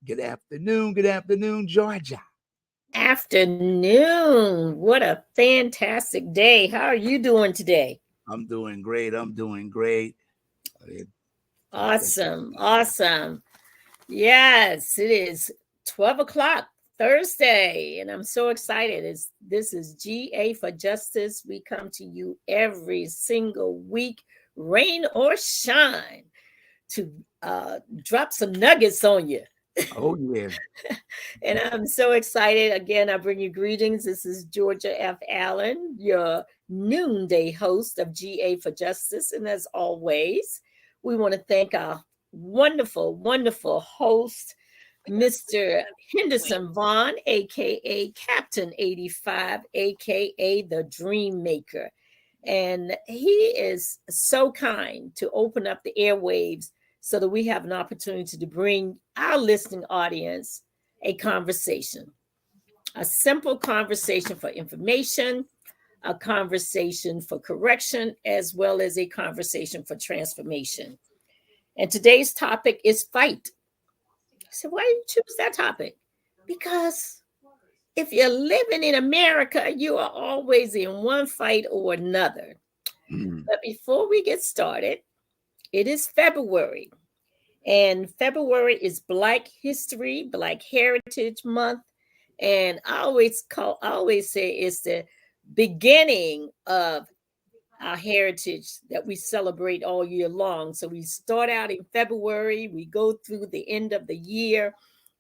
Good afternoon, Georgia. Afternoon. What a fantastic day. How are you doing today? I'm doing great. I'm doing great. It- Awesome. Awesome. Yes, it is 12 o'clock Thursday, and I'm so excited. This is GA for Justice. We come to you every single week, rain or shine, to drop some nuggets on you. Oh yeah. And I'm so excited. Again, I bring you greetings. This is Georgia F. Allen, your noonday host of GA for Justice. And as always, we want to thank our wonderful, wonderful host, Mr. Henderson Vaughn, aka Captain 85, aka the Dream Maker. And he is so kind to open up the airwaves so that we have an opportunity to bring our listening audience a conversation, a simple conversation for information, a conversation for correction, as well as a conversation for transformation. And today's topic is fight. So, why did you choose that topic? Because if you're living in America, you are always in one fight or another. Mm. But before we get started, it is February. And February is Black History, Black Heritage Month. And I always say it's the beginning of our heritage that we celebrate all year long. So we start out in February, we go through the end of the year.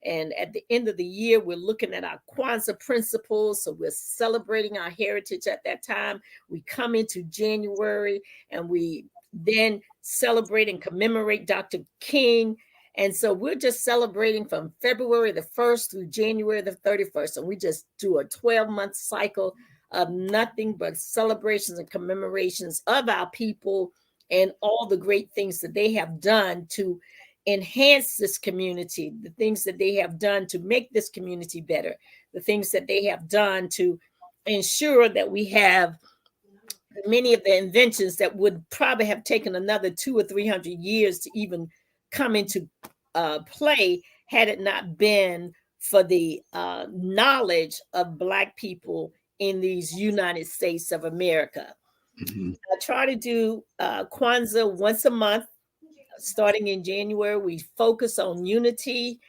And at the end of the year, we're looking at our Kwanzaa principles. So we're celebrating our heritage at that time. We come into January and we then celebrate and commemorate Dr. King. And so we're just celebrating from February the 1st through January the 31st. And we just do a 12-month cycle of nothing but celebrations and commemorations of our people and all the great things that they have done to enhance this community, the things that they have done to make this community better, the things that they have done to ensure that we have many of the inventions that would probably have taken another 200 or 300 years to even come into play had it not been for the knowledge of Black people in these United States of America. Mhm. I try to do Kwanzaa once a month, starting in January. We focus on unity.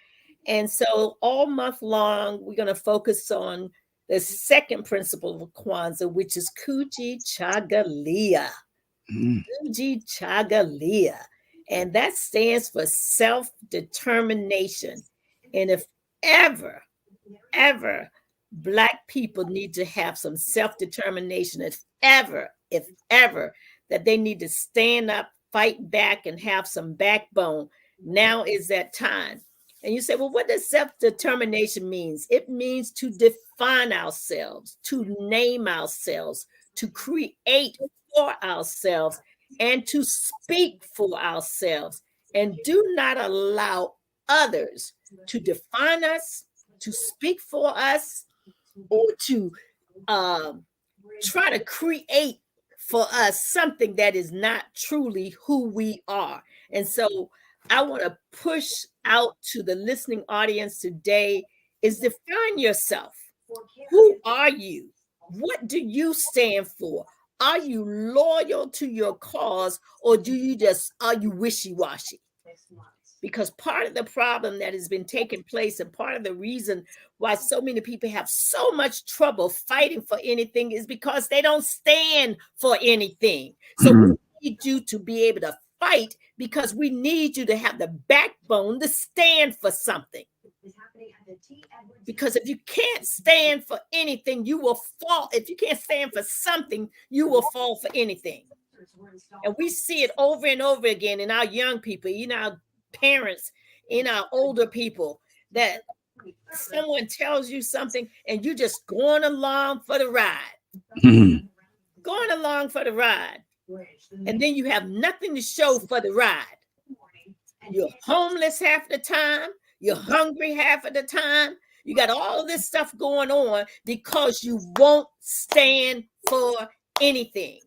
And so all month long, we're going to focus on the second principle of Kwanzaa, which is Kuji Chagalia. Mm. Kuji Chagalia. And that stands for self determination. And if ever, ever, Black people need to have some self determination, if ever, that they need to stand up, fight back, and have some backbone, now is that time. And you say, well, what does self determination means? It means to define ourselves, to name ourselves, to create for ourselves, and to speak for ourselves. And do not allow others to define us, to speak for us, or to um, try to create for us something that is not truly who we are. And so I want to push out to the listening audience today is define yourself. Who are you? What do you stand for? Are you loyal to your cause or are you wishy-washy? Because part of the problem that has been taking place and part of the reason why so many people have so much trouble fighting for anything is because they don't stand for anything. So we Mhm. need you to be able to fight because we need you to have the backbone to stand for something. Because if you can't stand for anything, you will fall. If you can't stand for something, you will fall for anything. And we see it over and over again in our young people, in our parents, in our older people, that someone tells you something and you're just going along for the ride, Mhm. going along for the ride. And then you have nothing to show for the ride. You're homeless half the time, you're hungry half of the time. You got all this stuff going on because you won't stand for anything.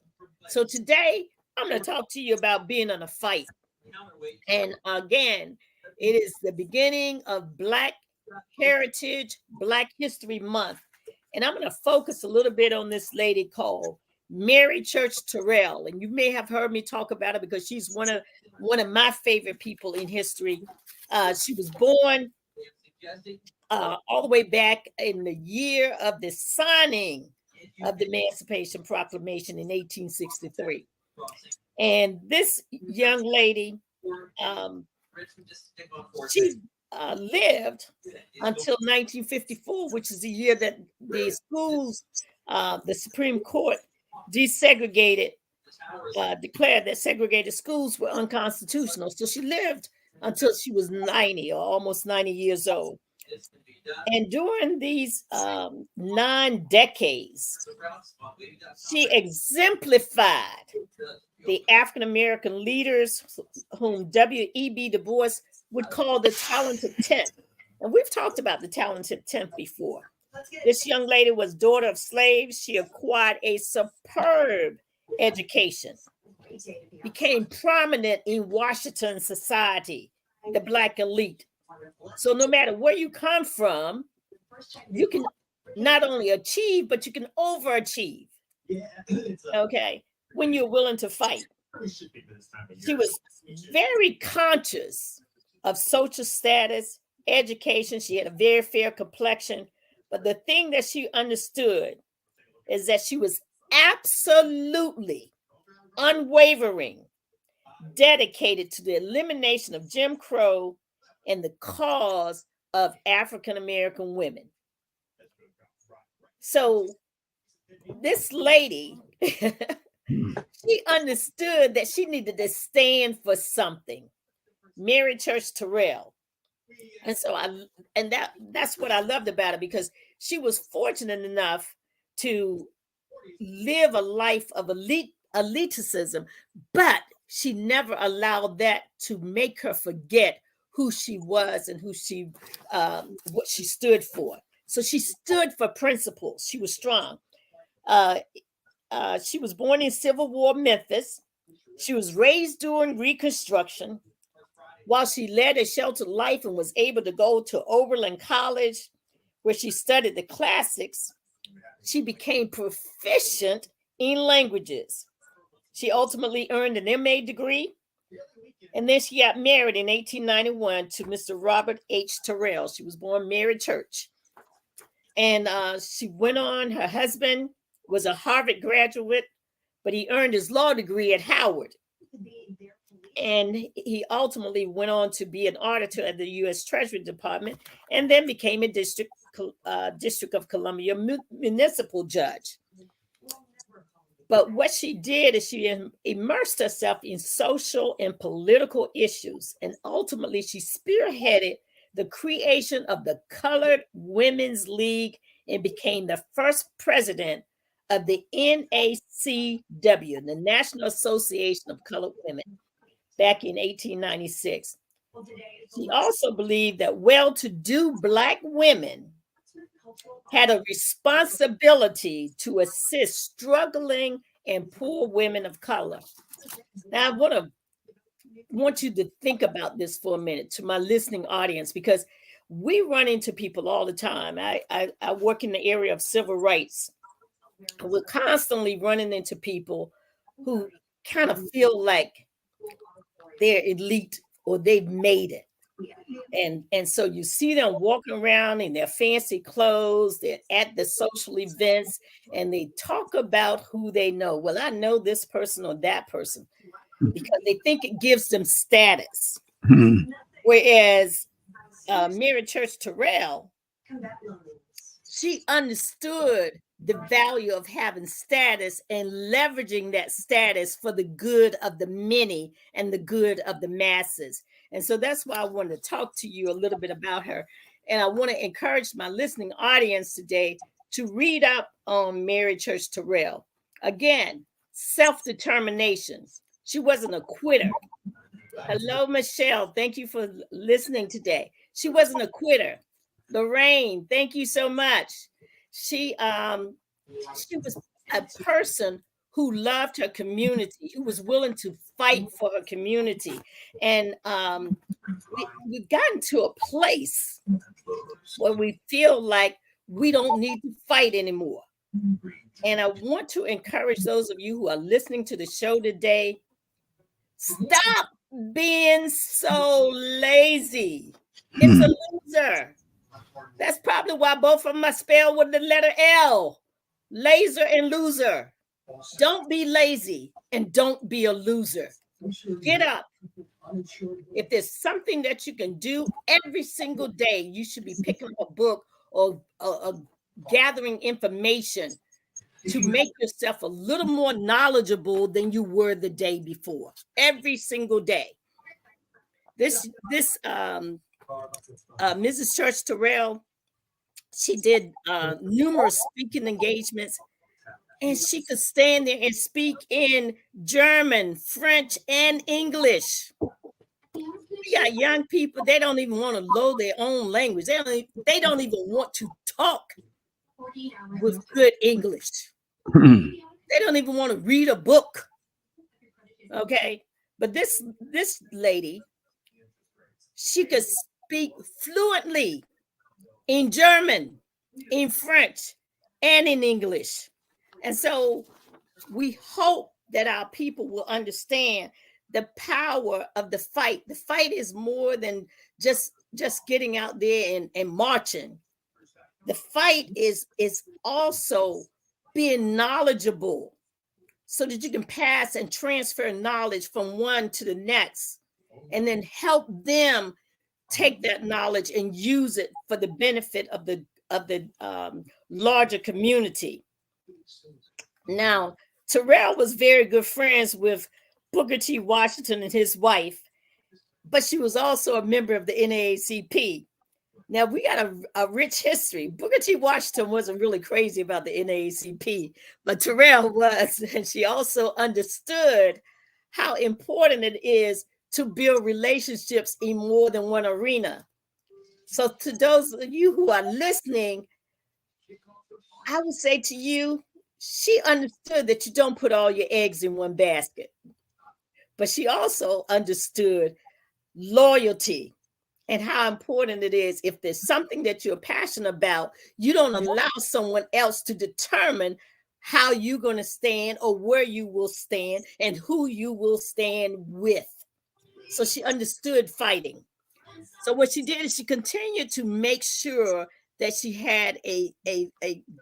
So today, I'm going to talk to you about being in a fight. And again, It is the beginning of Black Heritage, Black History Month. And I'm going to focus a little bit on this lady called Mary Church Terrell. And you may have heard me talk about her because she's one of my favorite people in history. She was born all the way back in the year of the signing of the Emancipation Proclamation in 1863. And this young lady, she lived until 1954, which is the year that the schools, the Supreme Court desegregated, declared that segregated schools were unconstitutional. So she lived until she was 90 or almost 90 years old. And during these 9 decades, she exemplified the African-American leaders whom W.E.B. Du Bois would call the talented 10th. And we've talked about the talented 10th before. This young lady was daughter of slaves. She acquired a superb education, became prominent in Washington society, the Black elite. So no matter where you come from, you can not only achieve, but you can overachieve. Okay, when you're willing to fight. She was very conscious of social status, education. She had a very fair complexion. But the thing that she understood is that she was absolutely unwavering, dedicated to the elimination of Jim Crow and the cause of African-American women. So this lady, she understood that she needed to stand for something. Mary Church Terrell. And so that's what I loved about her, because she was fortunate enough to live a life of elitism, but she never allowed that to make her forget who she was and who she what she stood for. So she stood for principles. She was strong. She was born in Civil War Memphis. She was raised during Reconstruction. While she led a sheltered life and was able to go to Oberlin College, where she studied the classics, she became proficient in languages. She ultimately earned an MA degree, and then she got married in 1891 to Mr. Robert H. Terrell. She was born Mary Church. And she went on. Her husband was a Harvard graduate, but he earned his law degree at Howard. And he ultimately went on to be an auditor at the U.S. Treasury Department, and then became a District of Columbia municipal judge. But what she did is she immersed herself in social and political issues, and ultimately she spearheaded the creation of the Colored Women's League and became the first president of the NACW, the National Association of Colored Women, back in 1896. She also believed that well-to-do Black women had a responsibility to assist struggling and poor women of color. Now, I want you to think about this for a minute, to my listening audience, because we run into people all the time. I work in the area of civil rights. We're constantly running into people who kind of feel like they're elite or they've made it. And so you see them walking around in their fancy clothes, they're at the social events, and they talk about who they know. Well, I know this person or that person, because they think it gives them status. Whereas Mary Church Terrell, she understood the value of having status and leveraging that status for the good of the many and the good of the masses. And so that's why I wanted to talk to you a little bit about her. And I want to encourage my listening audience today to read up on Mary Church Terrell. Again, self-determination. She wasn't a quitter. Hello, Michelle. Thank you for listening today. She wasn't a quitter. Lorraine, thank you so much. She was a person who loved her community, who was willing to fight for her community. And we've gotten to a place where we feel like we don't need to fight anymore. And I want to encourage those of you who are listening to the show today, stop being so lazy. It's a loser. That's probably why both of them are spelled with the letter L. Laser and loser. Don't be lazy and don't be a loser. Get up. If there's something that you can do every single day, you should be picking up a book or gathering information to make yourself a little more knowledgeable than you were the day before. Every single day. This Mrs. Church Terrell, she did numerous speaking engagements, and she could stand there and speak in German, French, and English. We got young people, they don't even want to know their own language. They don't even want to talk with good English. They don't even want to read a book. Okay. But this lady, she could speak fluently in German, in French, and in English. And so we hope that our people will understand the power of the fight. The fight is more than just getting out there and marching. The fight is also being knowledgeable so that you can pass and transfer knowledge from one to the next, and then help them take that knowledge and use it for the benefit of the larger community. Now, Terrell was very good friends with Booker T. Washington and his wife, but she was also a member of the NAACP. Now, we got a rich history. Booker T. Washington wasn't really crazy about the NAACP, but Terrell was, and she also understood how important it is to build relationships in more than one arena. So to those of you who are listening, I would say to you, she understood that you don't put all your eggs in one basket, but she also understood loyalty and how important it is. If there's something that you're passionate about, you don't allow someone else to determine how you're going to stand or where you will stand and who you will stand with. So she understood fighting. So what she did is she continued to make sure that she had a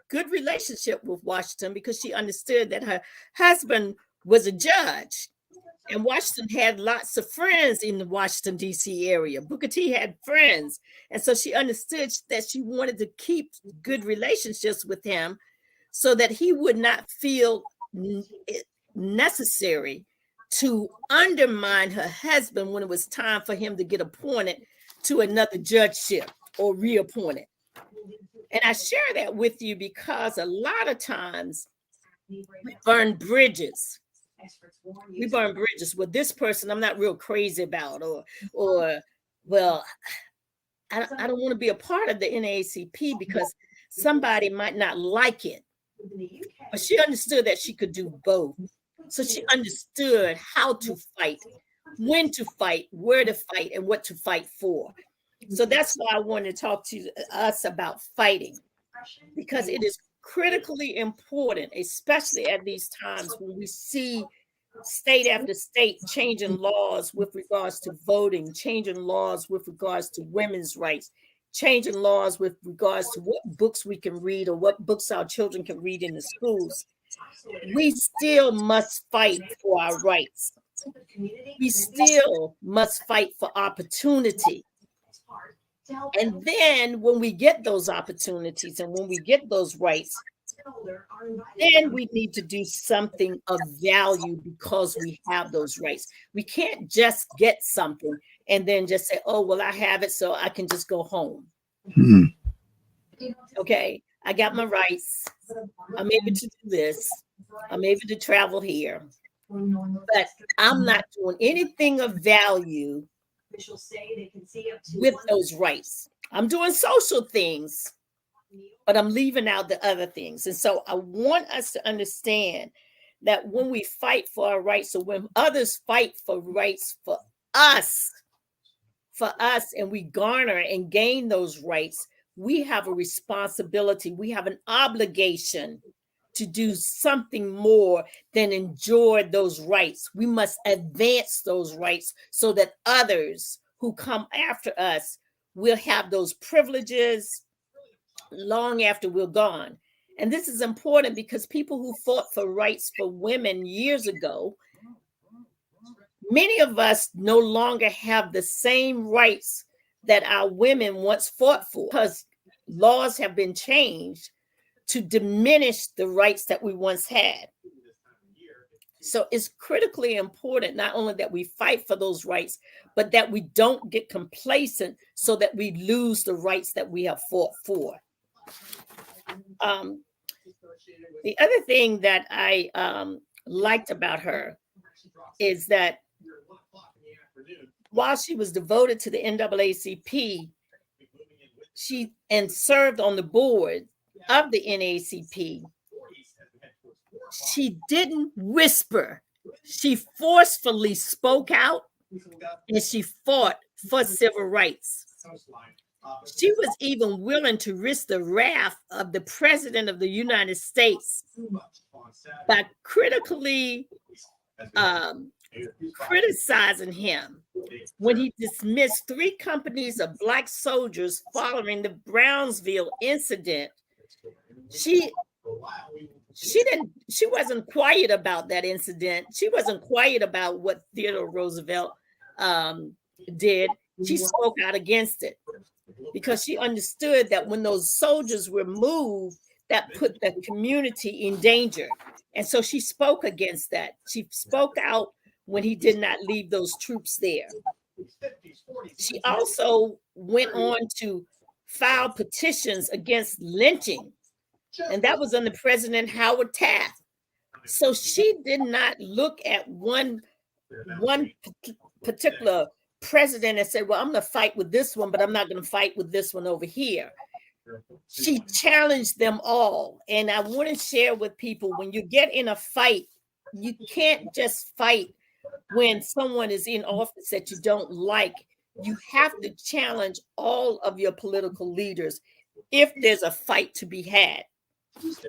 good relationship with Washington, because she understood that her husband was a judge. And Washington had lots of friends in the Washington, D.C. area. Booker T had friends. And so she understood that she wanted to keep good relationships with him so that he would not feel necessary to undermine her husband when it was time for him to get appointed to another judgeship or reappointed. And I share that with you because a lot of times we burn bridges. We burn bridges with this person I'm not real crazy about, or well, I don't want to be a part of the NAACP because somebody might not like it. But she understood that she could do both. So she understood how to fight, when to fight, where to fight, and what to fight for. So that's why I wanted to talk to us about fighting, because it is critically important, especially at these times when we see state after state changing laws with regards to voting, changing laws with regards to women's rights, changing laws with regards to what books we can read or what books our children can read in the schools. We still must fight for our rights. We still must fight for opportunity. And then when we get those opportunities and when we get those rights, then we need to do something of value because we have those rights. We can't just get something and then just say, oh, well, I have it, so I can just go home. Okay, I got my rights. I'm able to do this. I'm able to travel here. But I'm not doing anything of value with those rights. I'm doing social things, but I'm leaving out the other things. And so I want us to understand that when we fight for our rights, or when others fight for rights us, and we garner and gain those rights, we have a responsibility, we have an obligation to do something more than enjoy those rights. We must advance those rights so that others who come after us will have those privileges long after we're gone. And this is important because people who fought for rights for women years ago, many of us no longer have the same rights that our women once fought for, because laws have been changed to diminish the rights that we once had. So it's critically important not only that we fight for those rights, but that we don't get complacent so that we lose the rights that we have fought for. The other thing that I liked about her is that while she was devoted to the NAACP, she and served on the board of the NAACP, she didn't whisper. She forcefully spoke out, and she fought for civil rights. She was even willing to risk the wrath of the President of the United States by critically criticizing him when he dismissed 3 companies of Black soldiers following the Brownsville incident. She wasn't quiet about that incident. She wasn't quiet about what Theodore Roosevelt did. She spoke out against it because she understood that when those soldiers were moved, that put the community in danger. And so she spoke against that. She spoke out when he did not leave those troops there. She also went on to file petitions against lynching, and that was under President Howard Taft. So she did not look at one particular president and say, well, I'm going to fight with this one, but I'm not going to fight with this one over here. She challenged them all. And I want to share with people, when you get in a fight, you can't just fight when someone is in office that you don't like. You have to challenge all of your political leaders. If there's a fight to be had,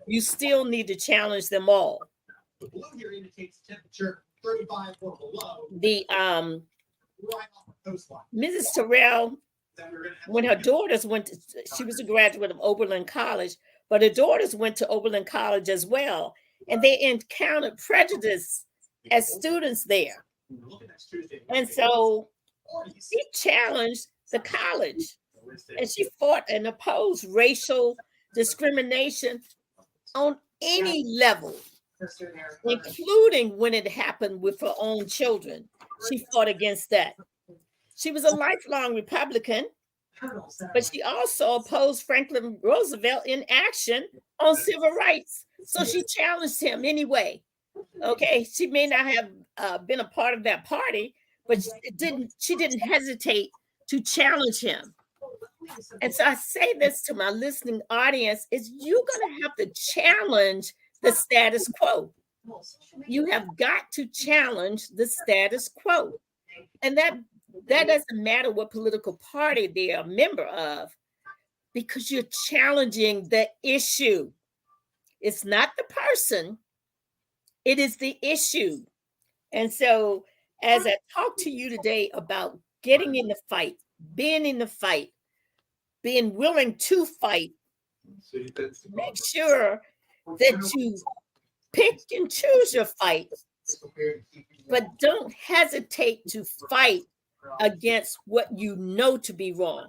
you still need to challenge them all. The blue here indicates temperature 35 or below. The Right off the coastline. Mrs. Terrell, when her daughters went to, she was a graduate of Oberlin College, but her daughters went to Oberlin College as well, and they encountered prejudice as students there. And so she challenged the college, and she fought and opposed racial discrimination on any level, including when it happened with her own children. She fought against that. She was a lifelong Republican, but she also opposed Franklin Roosevelt in action on civil rights. So she challenged him anyway. Okay, she may not have been a part of that party, but she didn't hesitate to challenge him. And so I say this to my listening audience, is you're going to have to challenge the status quo. You have got to challenge the status quo. And that doesn't matter what political party they are a member of, because you're challenging the issue. It's not the person, it is the issue. And so as I talk to you today about getting in the fight, being willing to fight, make sure that you pick and choose your fight, but don't hesitate to fight against what you know to be wrong.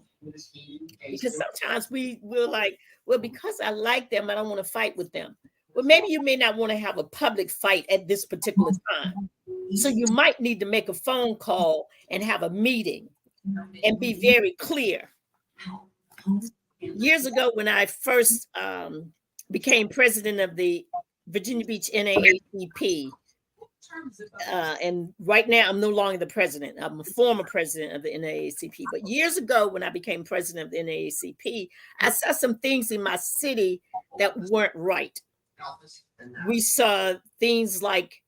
Because sometimes we're like, well, because I like them, I don't want to fight with them. Well, maybe you may not want to have a public fight at this particular time. So you might need to make a phone call and have a meeting and be very clear. Years ago, when I first became president of the Virginia Beach NAACP, and right now I'm no longer the president. I'm a former president of the NAACP. But years ago, when I became president of the NAACP, I saw some things in my city that weren't right. we saw things like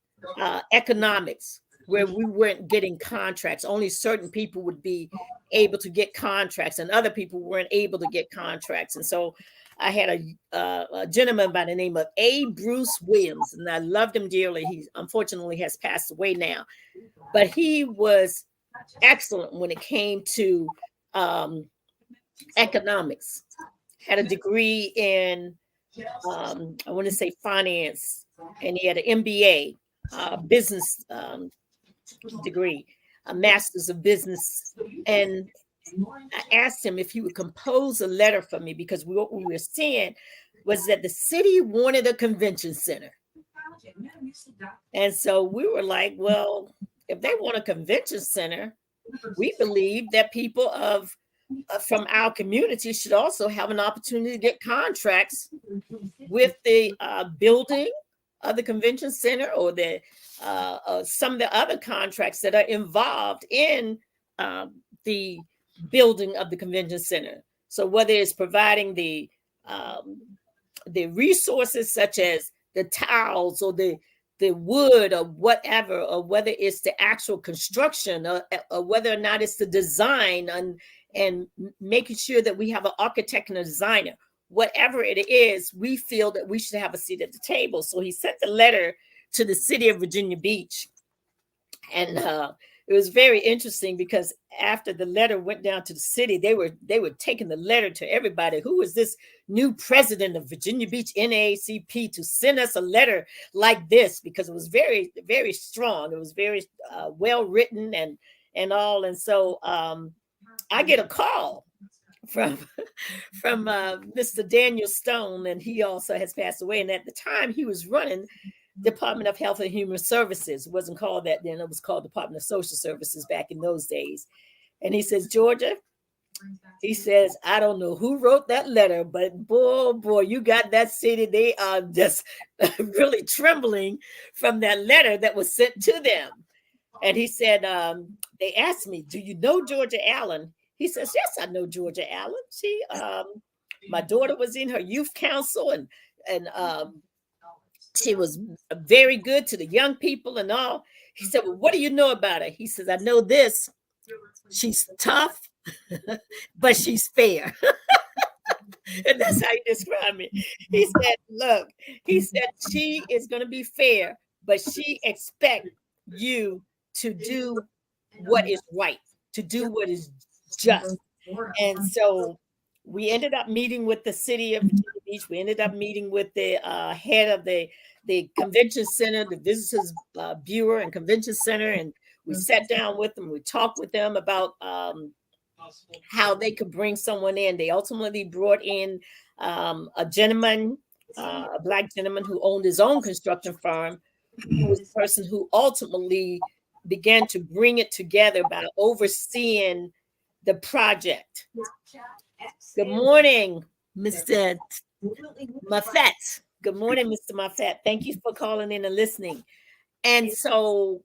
economics, where we weren't getting contracts. Only certain people would be able to get contracts, and other people weren't able to get contracts. And so I had a gentleman by the name of A. Bruce Williams, and I loved him dearly. He unfortunately has passed away now, but he was excellent when it came to economics. Had a degree in I want to say finance, and he had an MBA, business degree, a master's of business. And I asked him if he would compose a letter for me, because what we were seeing was that the city wanted a convention center. And so we were like, well, if they want a convention center, we believe that people from our community should also have an opportunity to get contracts with the building of the convention center, or the some of the other contracts that are involved in the building of the convention center. So whether it's providing the resources such as the tiles or the wood or whatever, or whether it's the actual construction, or whether or not it's the design and making sure that we have an architect and a designer, whatever it is, we feel that we should have a seat at the table. So he sent the letter to the city of Virginia Beach. And it was very interesting, because after the letter went down to the city, they were taking the letter to everybody. Who is this new president of Virginia Beach NAACP to send us a letter like this? Because it was very, very strong. It was very well written and all. And so I get a call from Mr. Daniel Stone, and he also has passed away. And at the time, he was running Department of Health and Human Services. It wasn't called that then. It was called Department of Social Services back in those days. And he says, Georgia, he says, I don't know who wrote that letter, but boy, you got that city. They are just really trembling from that letter that was sent to them. And he said, they asked me, do you know Georgia Allen? He says, yes, I know Georgia Allen. She, my daughter was in her youth council, and she was very good to the young people and all. He said, well, what do you know about her? He says, I know this. She's tough, but she's fair. And that's how he described me. He said, look, he said, she is going to be fair, but she expects you to do what is right, to do what is just. And so we ended up meeting with the city of Virginia Beach. We ended up meeting with the head of the convention center, the Visitors Bureau and Convention Center, and we sat down with them. We talked with them about how they could bring someone in. They ultimately brought in a gentleman, a Black gentleman who owned his own construction firm, who was the person who ultimately began to bring it together by overseeing the project. Good morning, Mr. Moffett. Good morning, Mr. Moffett. Thank you for calling in and listening. And so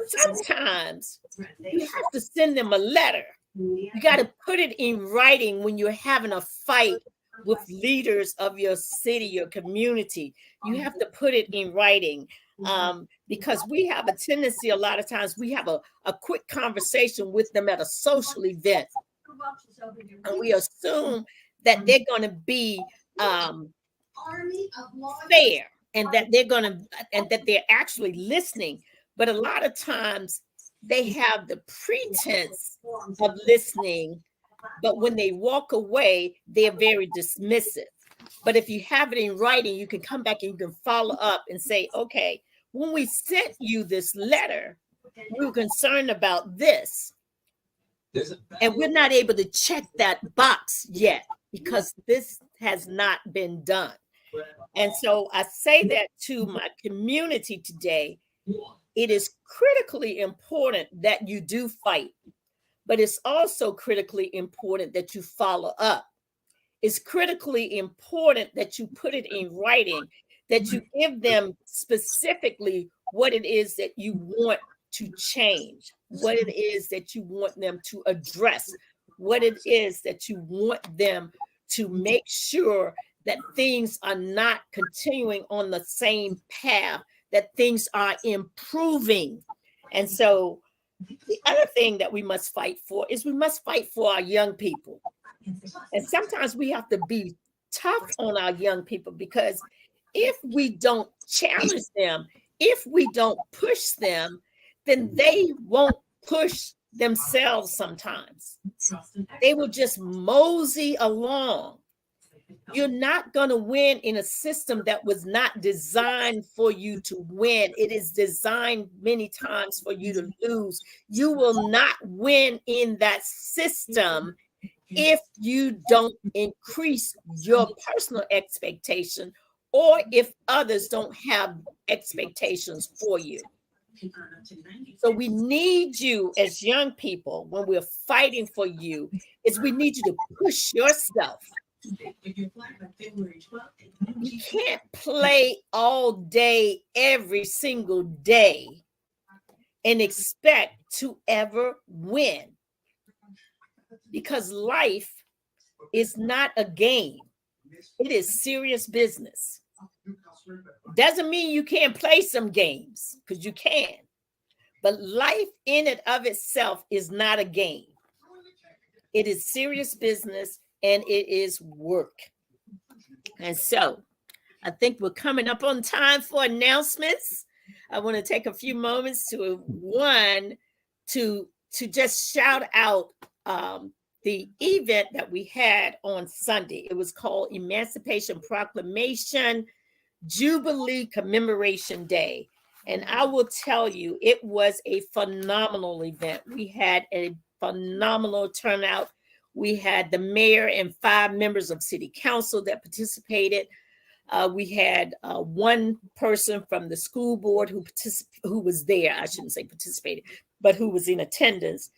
sometimes you have to send them a letter. You got to put it in writing when you're having a fight with leaders of your city, your community. You have to put it in writing. Because we have a tendency, a lot of times, we have a quick conversation with them at a social event, and we assume that they're going to be fair, and that they're actually listening. But a lot of times they have the pretense of listening, but when they walk away, they're very dismissive. But if you have it in writing, you can come back and you can follow up and say, okay, when we sent you this letter, we were concerned about this. And we're not able to check that box yet because this has not been done. And so I say that to my community today. It is critically important that you do fight, but it's also critically important that you follow up. It's critically important that you put it in writing, that you give them specifically what it is that you want to change, what it is that you want them to address, what it is that you want them to make sure that things are not continuing on the same path, that things are improving. And so the other thing that we must fight for is we must fight for our young people. And sometimes we have to be tough on our young people, because if we don't challenge them, if we don't push them, then they won't push themselves sometimes. They will just mosey along. You're not going to win in a system that was not designed for you to win. It is designed many times for you to lose. You will not win in that system if you don't increase your personal expectation, or if others don't have expectations for you. So we need you as young people, when we're fighting for you, is we need you to push yourself. You can't play all day, every single day, and expect to ever win. Because life is not a game. It is serious business. Doesn't mean you can't play some games, because you can. But life in and of itself is not a game. It is serious business, and it is work. And so I think we're coming up on time for announcements. I want to take a few moments to just shout out the event that we had on Sunday. It was called Emancipation Proclamation Jubilee Commemoration Day. And I will tell you, it was a phenomenal event. We had a phenomenal turnout. We had the mayor and 5 members of city council that participated. We had one person from the school board who was there. I shouldn't say participated, but who was in attendance.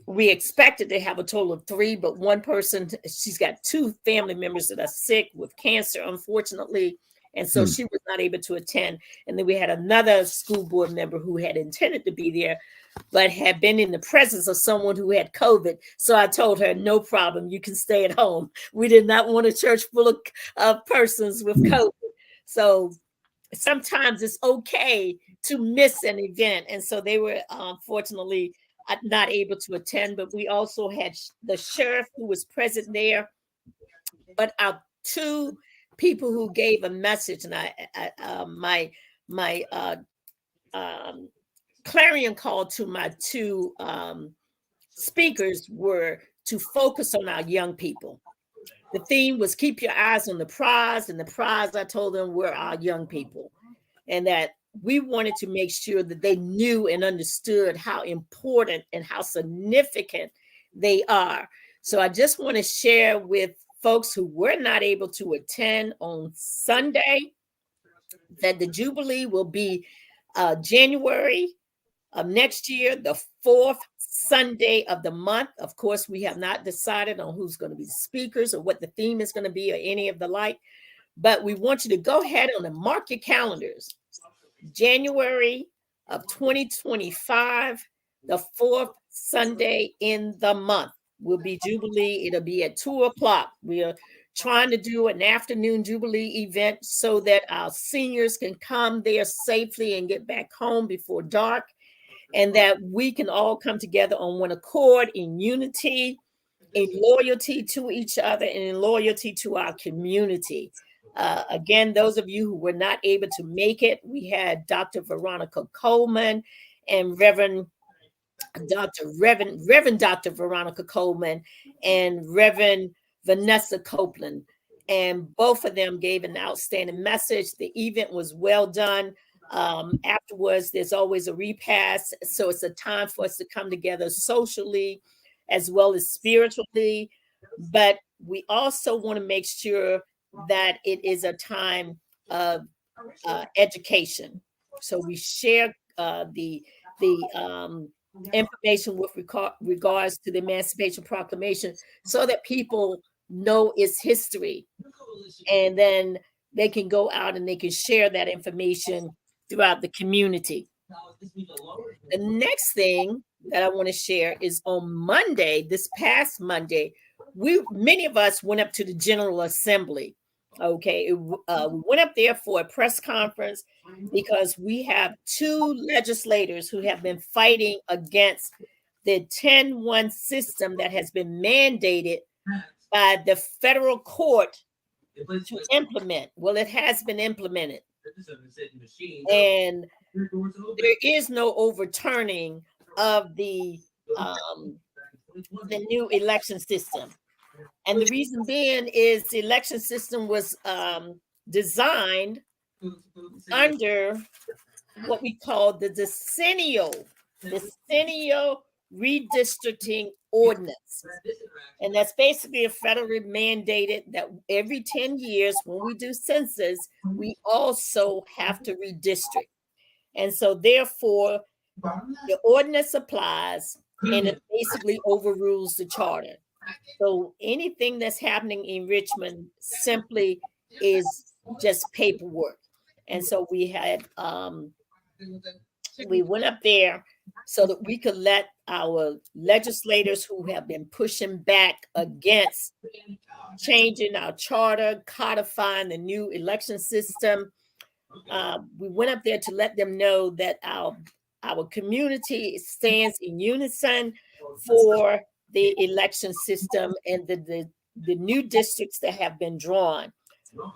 We expected to have a total of 3, but one person, she's got 2 family members that are sick with cancer, unfortunately. And so she was not able to attend. And then we had another school board member who had intended to be there, but had been in the presence of someone who had COVID. So I told her, no problem, you can stay at home. We did not want a church full of persons with COVID. So sometimes it's okay to miss an event. And so they were fortunately not able to attend, but we also had the sheriff who was present there. But our 2 people who gave a message, and my clarion call to my 2 speakers were to focus on our young people. The theme was keep your eyes on the prize, and the prize, I told them, were our young people, and that we wanted to make sure that they knew and understood how important and how significant they are. So I just want to share with folks who were not able to attend on Sunday that the Jubilee will be January of next year, the 4th Sunday of the month. Of course, we have not decided on who's going to be the speakers or what the theme is going to be or any of the like, but we want you to go ahead and mark your calendars. January of 2025, the 4th Sunday in the month will be Jubilee. It'll be at 2:00. We are trying to do an afternoon Jubilee event so that our seniors can come there safely and get back home before dark, and that we can all come together on one accord in unity, in loyalty to each other, and in loyalty to our community. Again, those of you who were not able to make it, we had Dr. Veronica Coleman and Reverend Dr. Veronica Coleman and Reverend Vanessa Copeland. And both of them gave an outstanding message. The event was well done. Afterwards, there's always a repast. So it's a time for us to come together socially as well as spiritually. But we also want to make sure that it is a time of education. So we share the information with regards to the Emancipation Proclamation so that people know its history. And then they can go out and they can share that information throughout the community. The next thing that I want to share is on Monday, this past Monday, many of us went up to the General Assembly. Okay, we went up there for a press conference because we have two legislators who have been fighting against the 10-1 system that has been mandated by the federal court to implement. Well, it has been implemented, and there is no overturning of the new election system. And the reason being is the election system was designed under what we call the decennial redistricting ordinance. And that's basically a federally mandated that every 10 years when we do census, we also have to redistrict. And so therefore, the ordinance applies and it basically overrules the charter. So anything that's happening in Richmond simply is just paperwork. And so we had we went up there so that we could let our legislators who have been pushing back against changing our charter, codifying the new election system. We went up there to let them know that our community stands in unison for the election system and the new districts that have been drawn.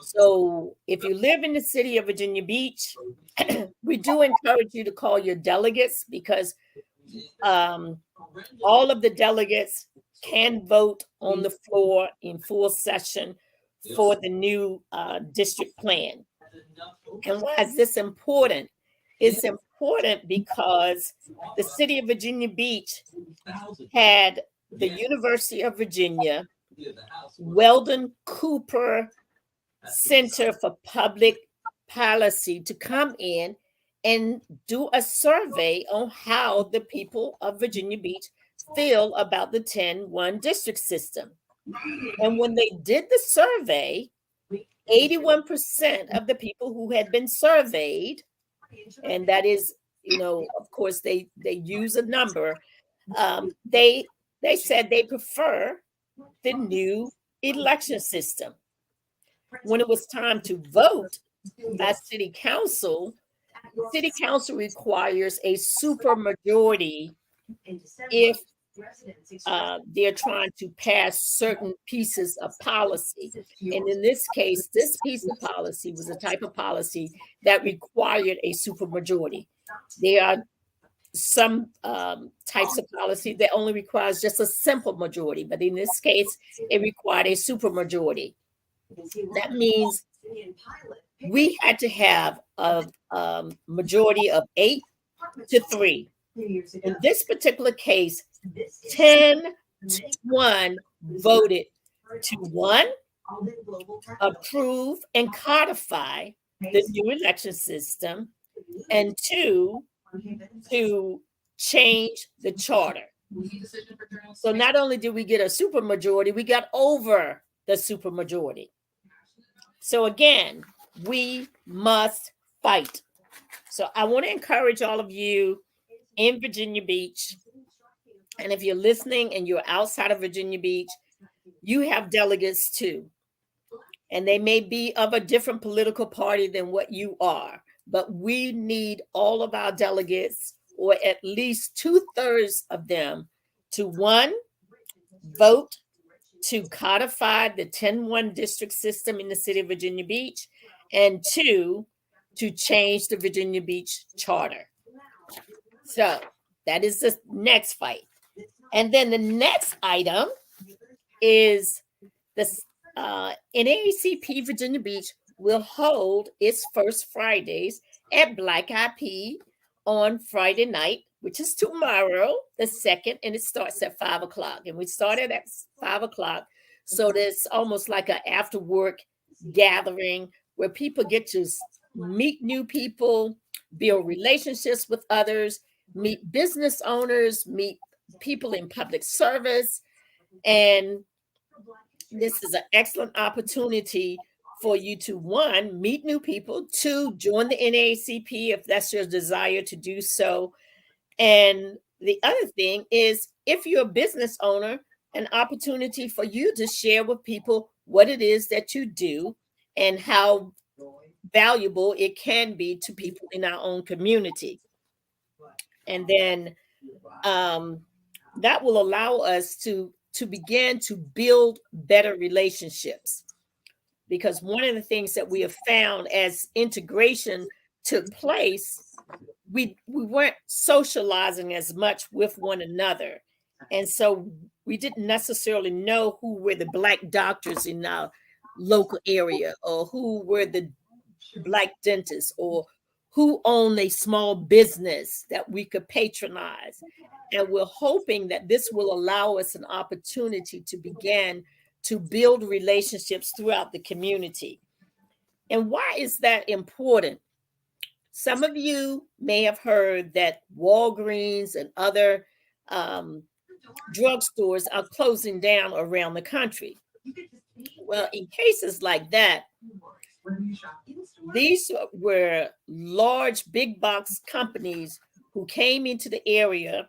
So if you live in the city of Virginia Beach, we do encourage you to call your delegates because all of the delegates can vote on the floor in full session for the new district plan. And why is this important? It's important because the city of Virginia Beach had the University of Virginia, Weldon Cooper Center for Public Policy to come in and do a survey on how the people of Virginia Beach feel about the 10-1 district system. And when they did the survey, 81% of the people who had been surveyed, and that is, of course, they use a number, they said they prefer the new election system. When it was time to vote by city council requires a supermajority if they're trying to pass certain pieces of policy. And in this case, this piece of policy was a type of policy that required a supermajority. There are some types of policy that only requires just a simple majority, but in this case, it required a supermajority. That means we had to have a majority of 8 to 3. In this particular case, 10-1 voted to 1, approve and codify the new election system, and 2, to change the charter. So not only did we get a supermajority, we got over the supermajority. So again, we must fight. So I want to encourage all of you in Virginia Beach, and if you're listening and you're outside of Virginia Beach, you have delegates too. And they may be of a different political party than what you are, but we need all of our delegates, or at least 2/3 of them, to 1, vote to codify the 10-1 district system in the city of Virginia Beach, and 2, to change the Virginia Beach charter. So that is the next fight. And then the next item is this NAACP Virginia Beach will hold its first Fridays at Black Eyed Pea on Friday night, which is tomorrow, the 2nd, and it starts at 5 o'clock. And we started at 5 o'clock. So there's almost like an after work gathering where people get to meet new people, build relationships with others, meet business owners, meet people in public service. And this is an excellent opportunity for you to, 1, meet new people, 2, join the NAACP if that's your desire to do so. And the other thing is, if you're a business owner, an opportunity for you to share with people what it is that you do and how valuable it can be to people in our own community. And then that will allow us to begin to build better relationships. Because one of the things that we have found as integration took place, we weren't socializing as much with one another. And so we didn't necessarily know who were the Black doctors in our local area, or who were the Black dentists, or who owned a small business that we could patronize. And we're hoping that this will allow us an opportunity to begin to build relationships throughout the community. And why is that important? Some of you may have heard that Walgreens and other drugstores are closing down around the country. Well, in cases like that, these were large, big box companies who came into the area,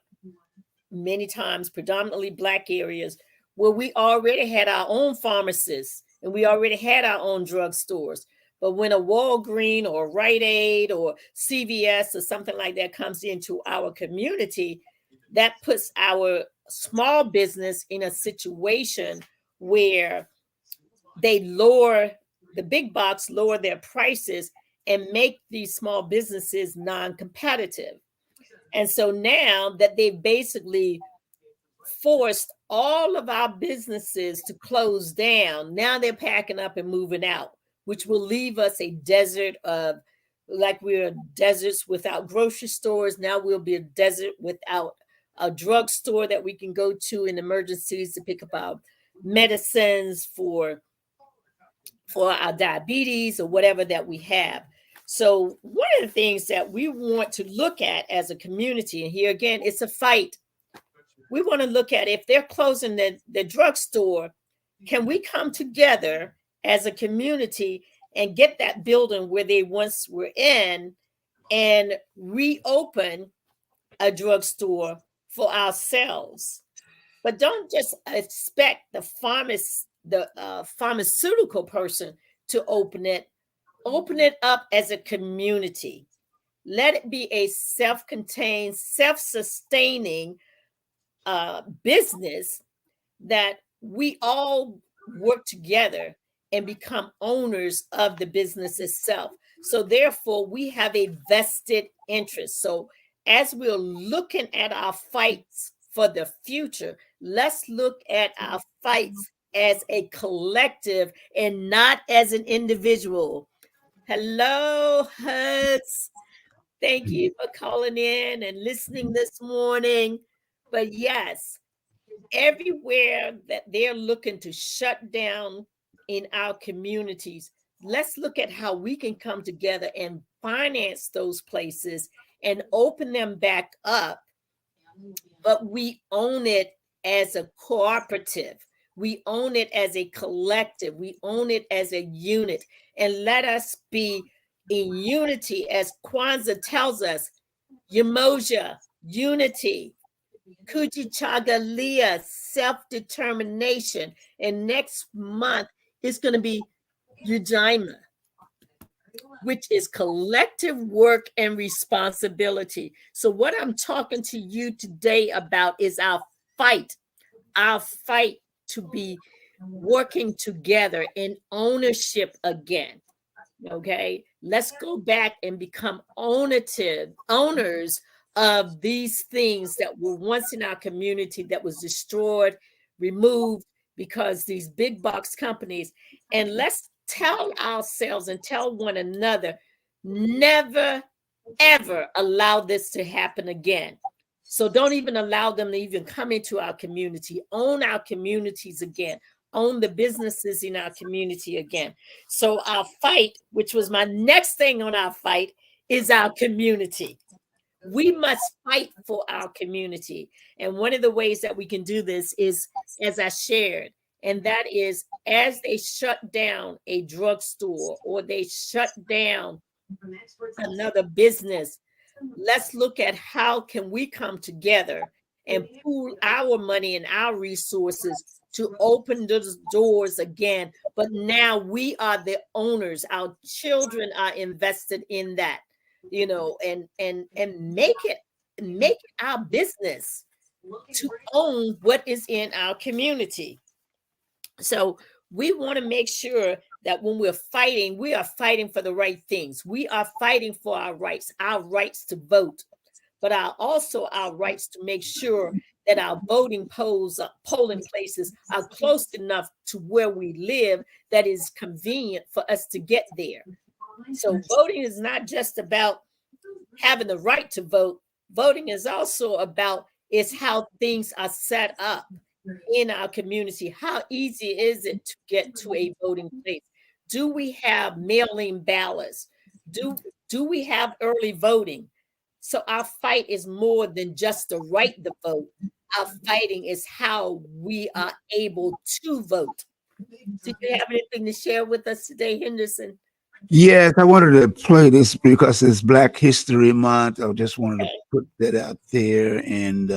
many times predominantly Black areas, where we already had our own pharmacists and we already had our own drugstores. But when a Walgreens or Rite Aid or CVS or something like that comes into our community, that puts our small business in a situation where they lower, the big box lower their prices and make these small businesses non-competitive. And so now that they've basically forced all of our businesses to close down, now they're packing up and moving out, which will leave us a desert of, like we're deserts without grocery stores. Now we'll be a desert without a drugstore that we can go to in emergencies to pick up our medicines for our diabetes or whatever that we have. So one of the things that we want to look at as a community, and here again, it's a fight. We want to look at, if they're closing the drugstore, can we come together as a community and get that building where they once were in and reopen a drugstore for ourselves? But don't just expect the pharmaceutical person to open it. Open it up as a community. Let it be a self-contained, self-sustaining business that we all work together and become owners of the business itself. So therefore, we have a vested interest. So as we're looking at our fights for the future, let's look at our fights as a collective and not as an individual. Hello, Huds. Thank you for calling in and listening this morning. But yes, everywhere that they're looking to shut down in our communities, let's look at how we can come together and finance those places and open them back up. But we own it as a cooperative. We own it as a collective. We own it as a unit. And let us be in unity, as Kwanzaa tells us, Umoja, unity, Kujichagulia, self-determination. And next month is going to be Ujaima, which is collective work and responsibility. So what I'm talking to you today about is our fight to be working together in ownership again. Okay, let's go back and become owners of these things that were once in our community that was destroyed, removed because these big box companies. And let's tell ourselves and tell one another, never, ever allow this to happen again. So don't even allow them to even come into our community. Own our communities again. Own the businesses in our community again. So our fight, which was my next thing on our fight, is our community. We must fight for our community. And one of the ways that we can do this is, as I shared, and that is as they shut down a drugstore or they shut down another business, let's look at how can we come together and pool our money and our resources to open those doors again. But now we are the owners. Our children are invested in that, and make it our business to own what is in our community. So we want to make sure that when we're fighting, we are fighting for the right things. We are fighting for our rights to vote, but also our rights to make sure that our polling places are close enough to where we live that is convenient for us to get there. So voting is not just about having the right to vote. Voting is also about how things are set up in our community. How easy is it to get to a voting place? Do we have mail-in ballots? Do we have early voting? So our fight is more than just the right to vote. Our fighting is how we are able to vote. Do you have anything to share with us today, Henderson? Yes, I wanted to play this because it's Black History Month. I just wanted to put that out there. And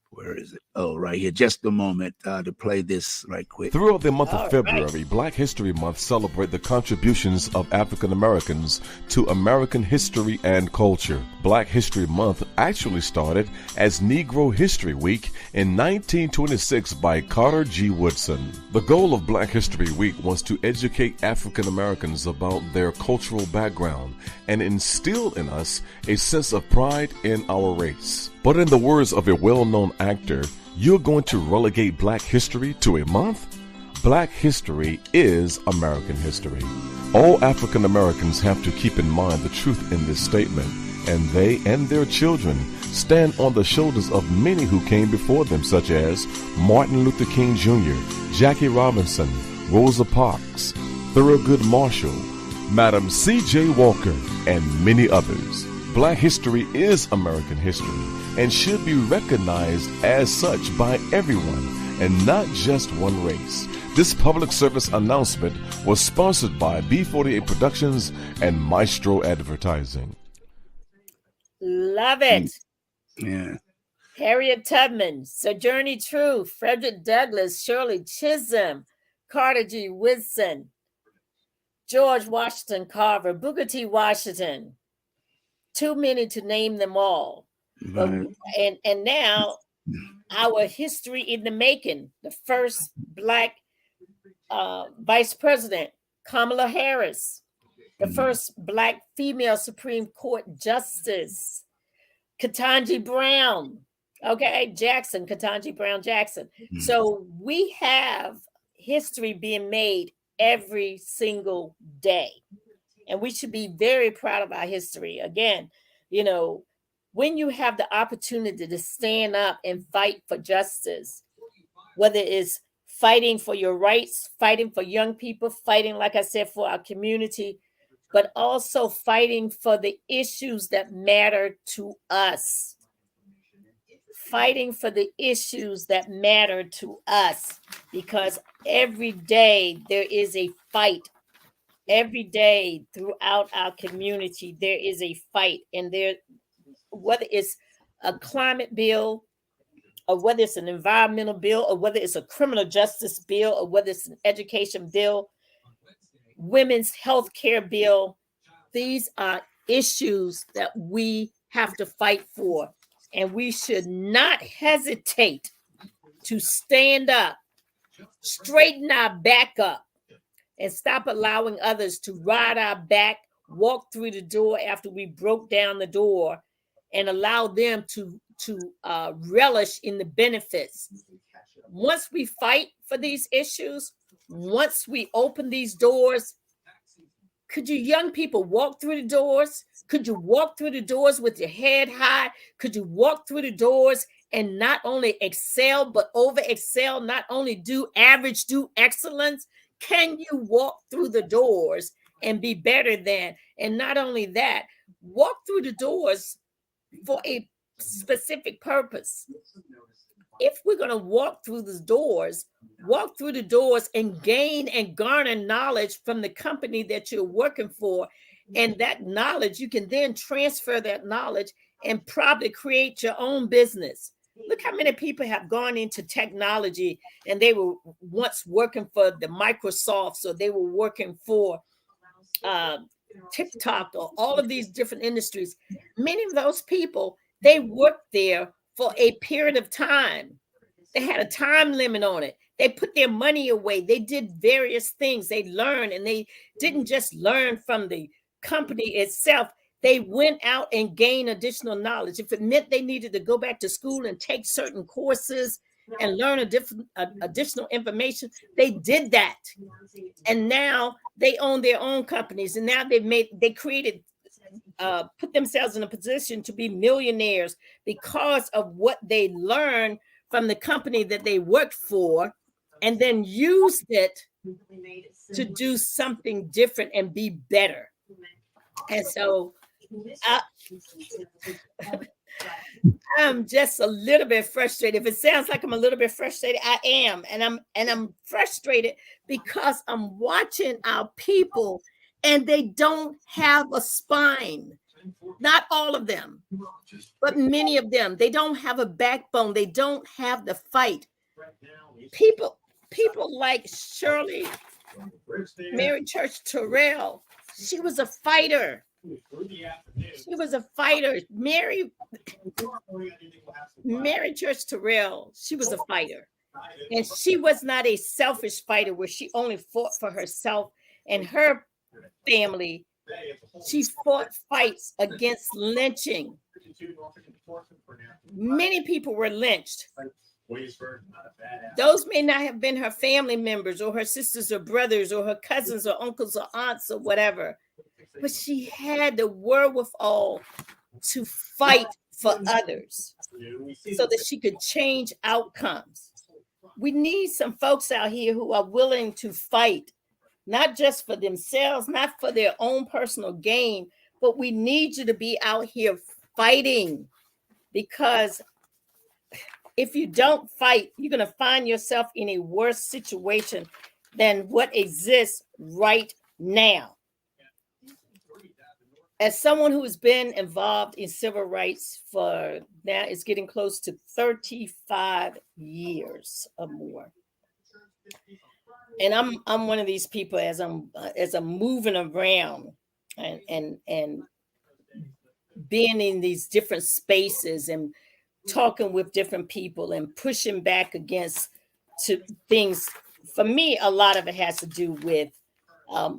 where is it? Oh, right here. Just a moment to play this right quick. Throughout the month of February, Black History Month celebrate the contributions of African Americans to American history and culture. Black History Month actually started as Negro History Week in 1926 by Carter G. Woodson. The goal of Black History Week was to educate African Americans about their cultural background and instill in us a sense of pride in our race. But in the words of a well-known actor, you're going to relegate Black history to a month? Black history is American history. All African Americans have to keep in mind the truth in this statement, and they and their children stand on the shoulders of many who came before them, such as Martin Luther King Jr., Jackie Robinson, Rosa Parks, Thurgood Marshall, Madam C.J. Walker, and many others. Black history is American history and should be recognized as such by everyone and not just one race. This public service announcement was sponsored by B48 Productions and Maestro Advertising. Love it. Yeah. Harriet Tubman, Sojourner Truth, Frederick Douglass, Shirley Chisholm, Carter G. Woodson, George Washington Carver, Booker T. Washington. Too many to name them all. Right. And now our history in the making. The first Black Vice President, Kamala Harris. The first Black female Supreme Court Justice, Ketanji Brown. Okay, Ketanji Brown Jackson. So we have history being made every single day. And we should be very proud of our history. Again, when you have the opportunity to stand up and fight for justice, whether it's fighting for your rights, fighting for young people, fighting, like I said, for our community, but also fighting for the issues that matter to us. Fighting for the issues that matter to us, because every day there is a fight. Every day throughout our community, there is a fight, and whether it's a climate bill, or whether it's an environmental bill, or whether it's a criminal justice bill, or whether it's an education bill, women's health care bill, these are issues that we have to fight for, and we should not hesitate to stand up, straighten our back up, and stop allowing others to ride our back, walk through the door after we broke down the door, and allow them to relish in the benefits. Once we fight for these issues, once we open these doors, could you young people walk through the doors? Could you walk through the doors with your head high? Could you walk through the doors and not only excel, but over excel, not only do average, do excellence? Can you walk through the doors and be better than? And not only that, walk through the doors for a specific purpose. If we're going to walk through the doors and gain and garner knowledge from the company that you're working for, and that knowledge, you can then transfer that knowledge and probably create your own business. Look how many people have gone into technology and they were once working for the Microsoft, or they were working for TikTok, or all of these different industries. Many of those people, they worked there for a period of time. They had a time limit on it. They put their money away. They did various things. They learned, and they didn't just learn from the company itself. They went out and gained additional knowledge. If it meant they needed to go back to school and take certain courses and learn additional information, they did that. And now they own their own companies. And now they created, put themselves in a position to be millionaires because of what they learned from the company that they worked for, and then used it to do something different and be better. And so I'm just a little bit frustrated. If it sounds like I'm a little bit frustrated, I am. And I'm frustrated because I'm watching our people and they don't have a spine. Not all of them, but many of them. They don't have a backbone. They don't have the fight. People like Shirley Mary Church Terrell, she was a fighter. She was a fighter. Mary Church Terrell, she was a fighter. And she was not a selfish fighter where she only fought for herself and her family. She fought fights against lynching. Many people were lynched. Those may not have been her family members or her sisters or brothers or her cousins or uncles or aunts or whatever. But she had the wherewithal to fight for others so that she could change outcomes. We need some folks out here who are willing to fight, not just for themselves, not for their own personal gain, but we need you to be out here fighting, because if you don't fight, you're going to find yourself in a worse situation than what exists right now. As someone who has been involved in civil rights for now, it's getting close to 35 years or more. And I'm one of these people, as I'm moving around and being in these different spaces and talking with different people and pushing back against things. For me, a lot of it has to do with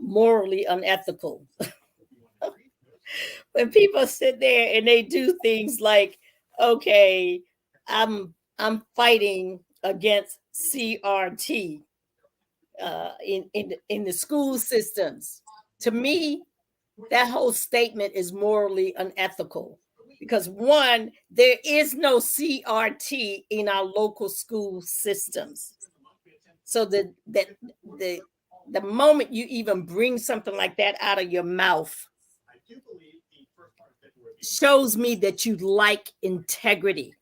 morally unethical. When people sit there and they do things like, okay, I'm fighting against CRT in the school systems. To me, that whole statement is morally unethical, because one, there is no CRT in our local school systems. So the moment you even bring something like that out of your mouth shows me that you like integrity.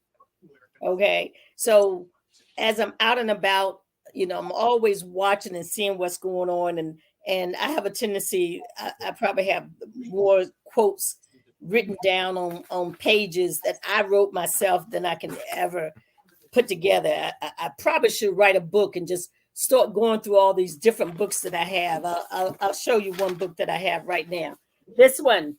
Okay. So as I'm out and about, I'm always watching and seeing what's going on. And I have a tendency, I probably have more quotes written down on pages that I wrote myself than I can ever put together. I probably should write a book and just start going through all these different books that I have. I'll show you one book that I have right now. This one.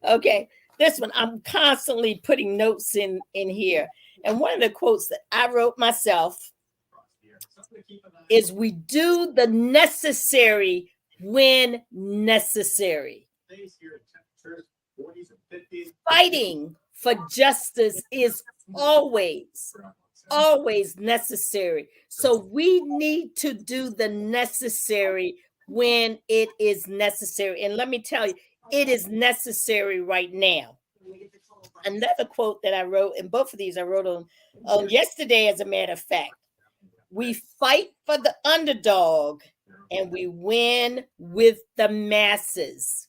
Okay. This one, I'm constantly putting notes in here. And one of the quotes that I wrote myself is, we do the necessary when necessary. Fighting for justice is always necessary. So we need to do the necessary when it is necessary. And let me tell you, it is necessary right now. Another quote that I wrote, and both of these I wrote on yesterday, as a matter of fact. We fight for the underdog and we win with the masses.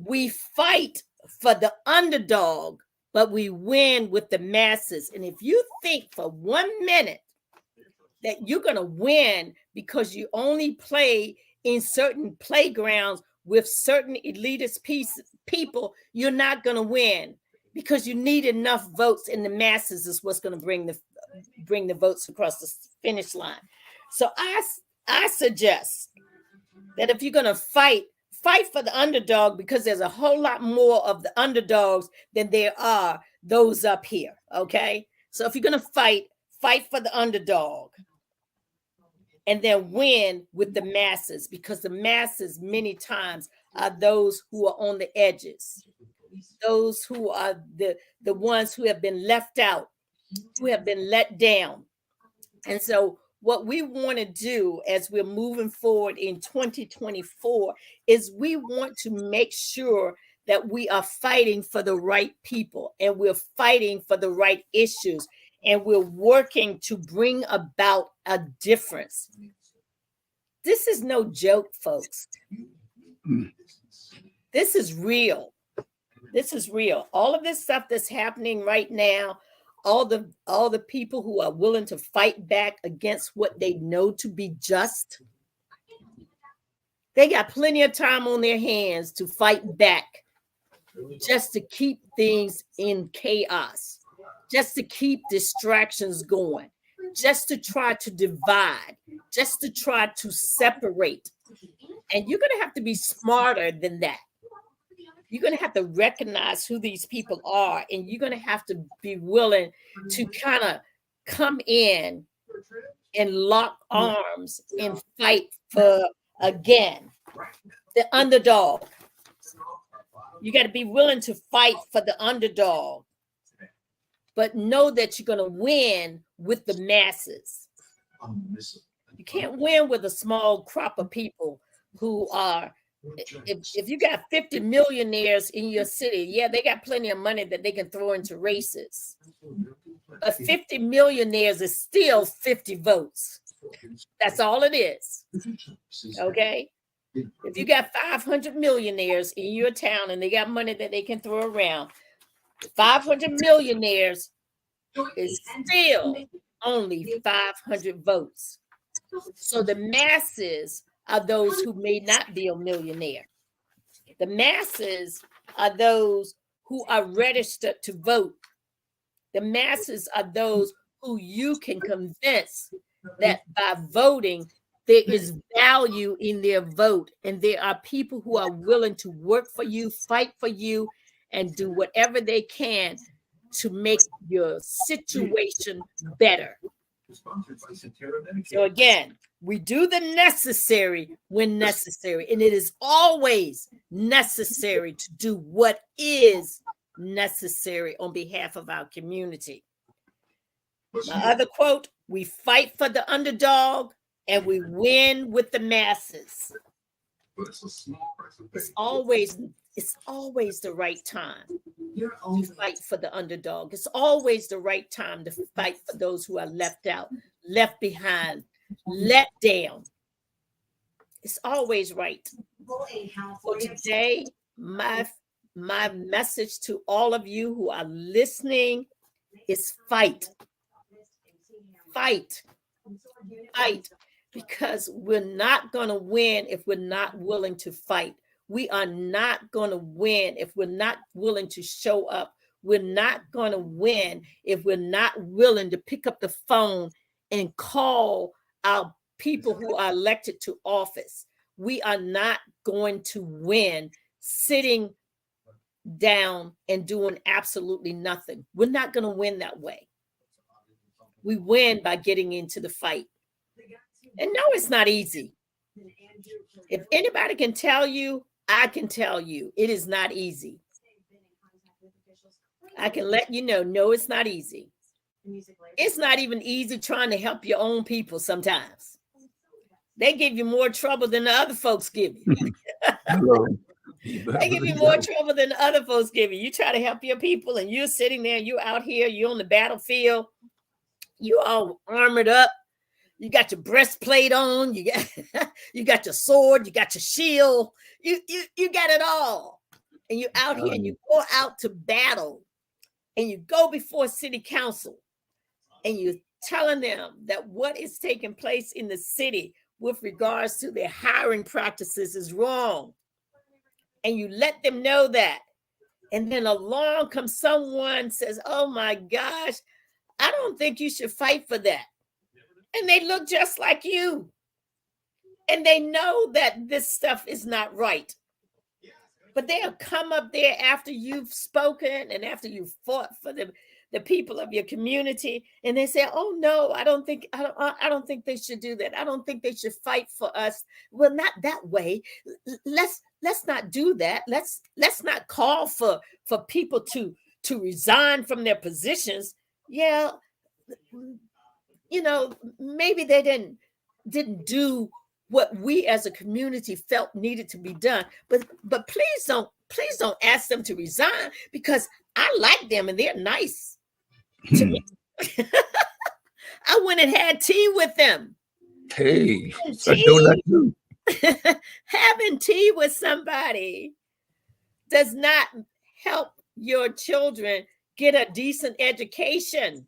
We fight for the underdog, but we win with the masses. And if you think for 1 minute that you're going to win because you only play in certain playgrounds with certain elitist people, you're not going to win. because you need enough votes in the masses is what's going to bring the votes across the finish line. So I suggest that if you're going to fight for the underdog, because there's a whole lot more of the underdogs than there are those up here. Okay. So if you're going to fight for the underdog and then win with the masses, because the masses many times are those who are on the edges, those who are the ones who have been left out, who have been let down. And so what we want to do as we're moving forward in 2024 is we want to make sure that we are fighting for the right people, and we're fighting for the right issues, and we're working to bring about a difference. This is no joke, folks. This is real. This is real. All of this stuff that's happening right now, all the people who are willing to fight back against what they know to be just, they got plenty of time on their hands to fight back, just to keep things in chaos, just to keep distractions going, just to try to divide, just to try to separate. And you're going to have to be smarter than that. You're going to have to recognize who these people are, and you're going to have to be willing to kind of come in and lock arms and fight for, again, the underdog. You got to be willing to fight for the underdog, but know that you're going to win with the masses. You can't win with a small crop of people who are, if you got 50 millionaires in your city, yeah, they got plenty of money that they can throw into races. But 50 millionaires is still 50 votes. That's all it is. Okay? If you got 500 millionaires in your town and they got money that they can throw around, 500 millionaires is still only 500 votes. So the masses are those who may not be a millionaire. The masses are those who are registered to vote. The masses are those who you can convince that by voting, there is value in their vote. And there are people who are willing to work for you, fight for you, and do whatever they can to make your situation better. So again, we do the necessary when necessary, and it is always necessary to do what is necessary on behalf of our community. My other quote, we fight for the underdog and we win with the masses. It's always the right time to fight for the underdog. It's always the right time to fight for those who are left out, left behind, let down. It's always right. So today, my message to all of you who are listening is fight. Fight. Fight. Because we're not going to win if we're not willing to fight. We are not going to win if we're not willing to show up. We're not going to win if we're not willing to pick up the phone and call our people who are elected to office. We are not going to win sitting down and doing absolutely nothing. We're not going to win that way. We win by getting into the fight. And no, it's not easy. If anybody can tell you, I can tell you, it is not easy. I can let you know, no, it's not easy. It's not even easy trying to help your own people sometimes. They give you more trouble than the other folks give you. They give you more trouble than the other folks give you. You try to help your people and you're sitting there, you're out here, you're on the battlefield, you're all armored up. You got your breastplate on, you got your sword, you got your shield, you got it all. And you're out here and you go out to battle and you go before city council and you're telling them that what is taking place in the city with regards to their hiring practices is wrong. And you let them know that. And then along comes someone says, oh my gosh, I don't think you should fight for that. And they look just like you. And they know that this stuff is not right. But they'll come up there after you've spoken and after you've fought for the people of your community, and they say, oh no, I don't think they should do that. I don't think they should fight for us. Well, not that way. Let's not do that. Let's not call for people to resign from their positions. Yeah, maybe they didn't do what we as a community felt needed to be done. But please don't ask them to resign, because I like them and they're nice to me. I went and had tea with them. Hey, having tea with somebody does not help your children get a decent education.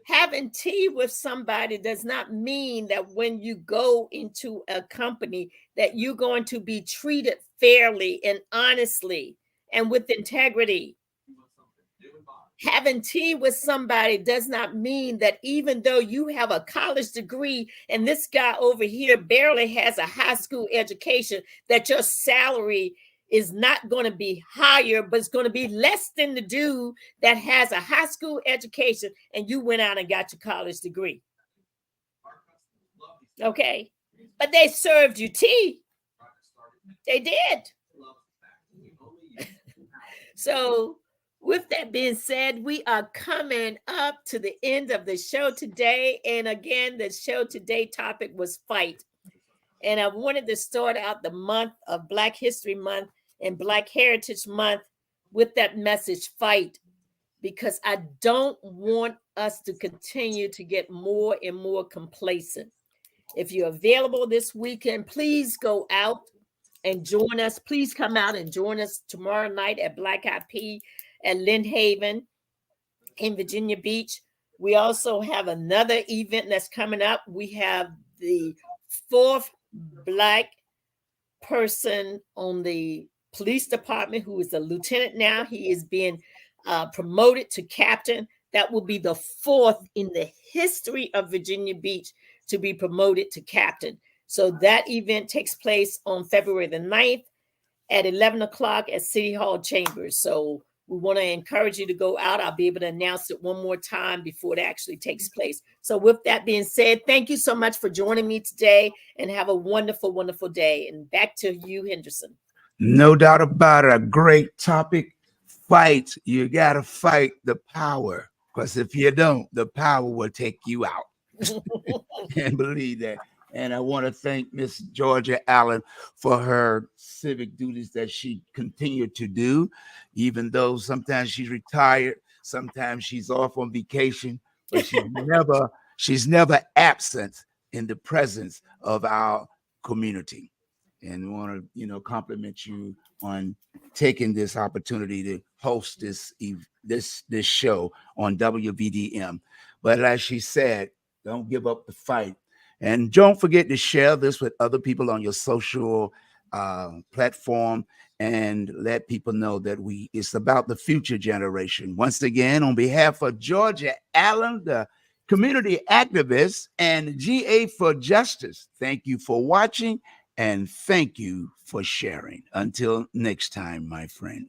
Having tea with somebody does not mean that when you go into a company that you're going to be treated fairly and honestly and with integrity. Having tea with somebody does not mean that even though you have a college degree and this guy over here barely has a high school education, that your salary is not going to be higher, but it's going to be less than the dude that has a high school education and you went out and got your college degree. Okay. But they served you tea. They did. So with that being said, we are coming up to the end of the show today. And again, the show today topic was fight. And I wanted to start out the month of Black History Month and Black Heritage Month with that message, fight, because I don't want us to continue to get more and more complacent. If you're available this weekend, please go out and join us. Please come out and join us tomorrow night at Black Eyed Pea at Lynn Haven in Virginia Beach. We also have another event that's coming up. We have the 4th Black person on the police department who is a lieutenant now. He is being promoted to captain. That will be the 4th in the history of Virginia Beach to be promoted to captain. So that event takes place on February the 9th at 11 o'clock at City Hall Chambers. So we want to encourage you to go out. I'll be able to announce it one more time before it actually takes place. So with that being said, thank you so much for joining me today and have a wonderful, wonderful day. And back to you, Henderson. No doubt about it. A great topic. Fight. You got to fight the power, because if you don't, the power will take you out. And believe that. And I want to thank Miss Georgia Allen for her civic duties that she continued to do, even though sometimes she's retired, sometimes she's off on vacation, but she's never absent in the presence of our community. And want to, compliment you on taking this opportunity to host this show on WVDM. But as she said, don't give up the fight. And don't forget to share this with other people on your social platform and let people know that it's about the future generation. Once again, on behalf of Georgia Allen, the community activist, and GA for Justice, thank you for watching and thank you for sharing. Until next time, my friend.